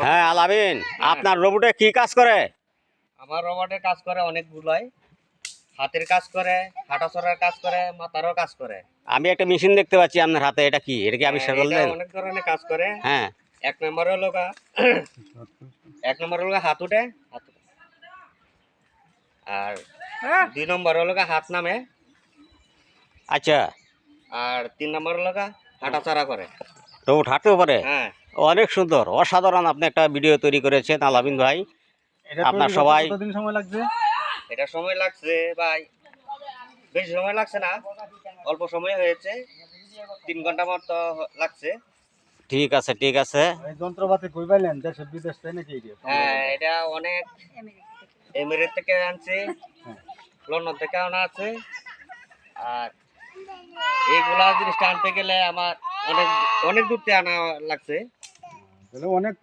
হ্যাঁ আলামিন, আপনার রোবটে কি কাজ করে? আমার রোবটের কাজ করে অনেকগুলাই। হাতের কাজ করে, হাঁটাচলার কাজ করে, মাথারও কাজ করে। আমি একটা মেশিন দেখতে পাচ্ছি আপনার হাতে, এটা কি? এটা কি আবিষ্কার এটা করলেন? অনেক ধরনের কাজ করে। হ্যাঁ। এক নম্বরে হলো হাত উঠে, আর 2 নম্বর হলো হাত নামে, আচ্ছা। আর 3 নম্বর হলো হাঁটাচলা করে। রোবট হাঁটতেও পারে? হ্যাঁ, অনেক সুন্দর, অসাধারণ। আপনি একটা ভিডিও তৈরি করেছেন আলামিন ভাই। আপনার সবাই কতদিন সময় লাগছে? এটা সময় লাগছে ভাই, বেশি সময় লাগছে না, অল্প সময় হয়েছে, 3 ঘন্টা মতো লাগছে। ঠিক আছে, ঠিক আছে। এই যন্ত্রপাতি কই পাইলেন? দেশে বিদেশ তাই নাকি? হ্যাঁ, এটা অনেক এমিরেট থেকে আনছে, লন্ডন থেকে আনা আছে। আর এইগুলা জিনিসটা আনতে গেলে আমার অনেক অনেক দূর থেকে আনা লাগছে। অনেক